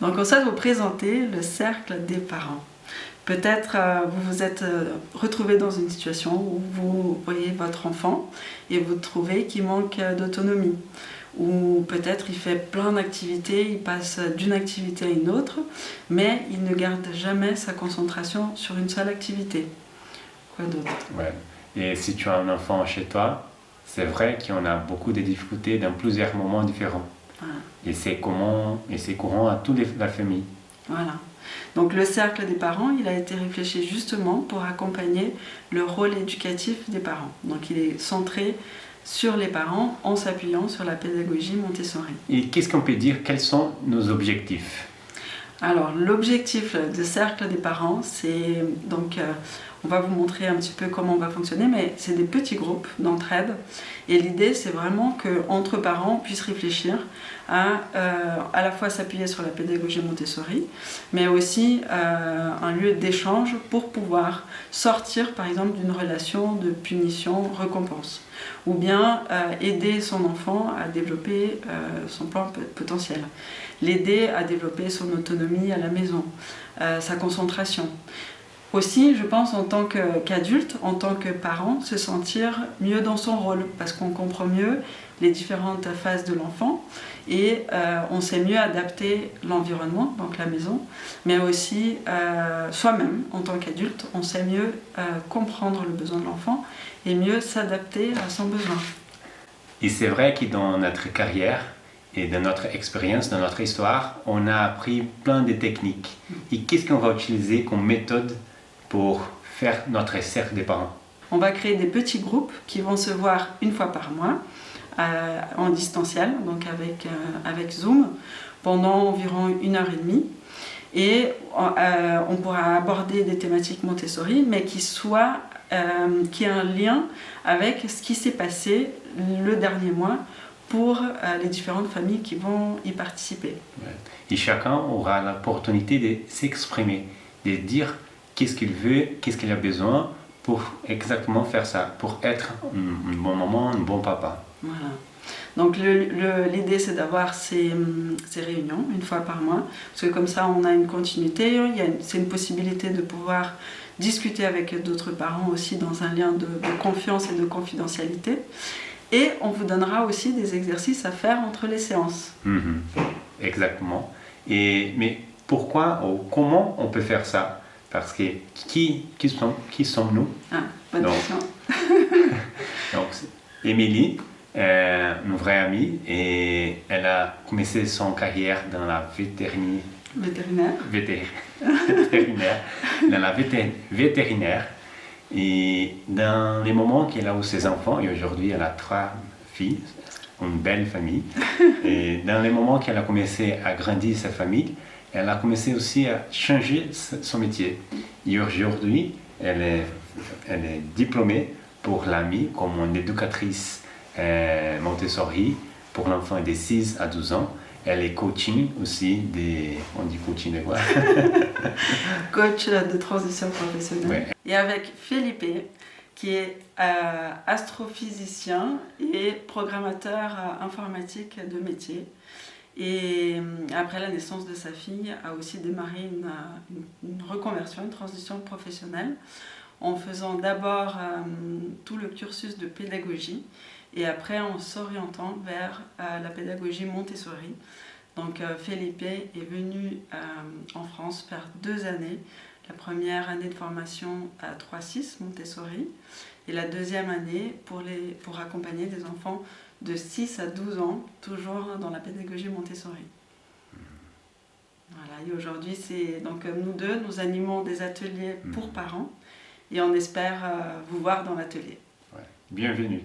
Donc on souhaite vous présenter le cercle des parents. Peut-être vous vous êtes retrouvé dans une situation où vous voyez votre enfant et vous trouvez qu'il manque d'autonomie. Ou peut-être il fait plein d'activités, il passe d'une activité à une autre, mais il ne garde jamais sa concentration sur une seule activité. Quoi d'autre? Ouais. Et si tu as un enfant chez toi, c'est vrai qu'on a beaucoup de difficultés dans plusieurs moments différents. Voilà. Et c'est courant à toute la famille. Voilà. Donc le cercle des parents, il a été réfléchi justement pour accompagner le rôle éducatif des parents. Donc il est centré sur les parents en s'appuyant sur la pédagogie Montessori. Et qu'est-ce qu'on peut dire? Quels sont nos objectifs? Alors l'objectif du cercle des parents, c'est donc on va vous montrer un petit peu comment on va fonctionner, mais c'est des petits groupes d'entraide. Et l'idée, c'est vraiment qu'entre parents, on puisse réfléchir à la fois s'appuyer sur la pédagogie Montessori, mais aussi un lieu d'échange pour pouvoir sortir, par exemple, d'une relation de punition-récompense, ou bien aider son enfant à développer son plan potentiel, l'aider à développer son autonomie à la maison, sa concentration. Aussi, je pense, en tant qu'adulte, en tant que parent, se sentir mieux dans son rôle, parce qu'on comprend mieux les différentes phases de l'enfant et on sait mieux adapter l'environnement, donc la maison, mais aussi soi-même, en tant qu'adulte, on sait mieux comprendre le besoin de l'enfant et mieux s'adapter à son besoin. Et c'est vrai que dans notre carrière et dans notre expérience, dans notre histoire, on a appris plein de techniques. Et qu'est-ce qu'on va utiliser comme méthode pour faire notre cercle des parents? On va créer des petits groupes qui vont se voir une fois par mois en distanciel, donc avec Zoom, pendant environ 1h30. Et on pourra aborder des thématiques Montessori, mais qui aient un lien avec ce qui s'est passé le dernier mois pour les différentes familles qui vont y participer. Et chacun aura l'opportunité de s'exprimer, de dire qu'est-ce qu'il veut, qu'est-ce qu'il a besoin pour exactement faire ça, pour être un bon maman, un bon papa. Voilà. Donc l'idée, c'est d'avoir ces réunions une fois par mois, parce que comme ça on a une continuité, c'est une possibilité de pouvoir discuter avec d'autres parents aussi dans un lien de confiance et de confidentialité. Et on vous donnera aussi des exercices à faire entre les séances. Exactement. Mais pourquoi ou comment on peut faire ça? Parce que qui sommes-nous? Bonne question. Donc, Émilie, une vraie amie, et elle a commencé son carrière dans la vétérinaire. Et dans les moments qu'elle a eu ses enfants, et aujourd'hui elle a 3 filles, une belle famille, et dans les moments qu'elle a commencé à grandir sa famille, elle a commencé aussi à changer son métier. Et aujourd'hui, elle est diplômée pour l'AMI comme une éducatrice Montessori pour l'enfant de 6 à 12 ans. Elle est coaching aussi, on dit coaching de quoi? Coach de transition professionnelle. Ouais. Et avec Felipe, qui est astrophysicien et programmateur informatique de métier. Et après la naissance de sa fille, a aussi démarré une reconversion, une transition professionnelle, en faisant d'abord tout le cursus de pédagogie et après en s'orientant vers la pédagogie Montessori. Donc Felipe est venu en France faire 2 années. La première année de formation à 3-6 Montessori et la deuxième année pour accompagner des enfants de 6 à 12 ans, toujours dans la pédagogie Montessori. Voilà, et aujourd'hui, donc nous deux, nous animons des ateliers pour parents et on espère vous voir dans l'atelier. Ouais. Bienvenue.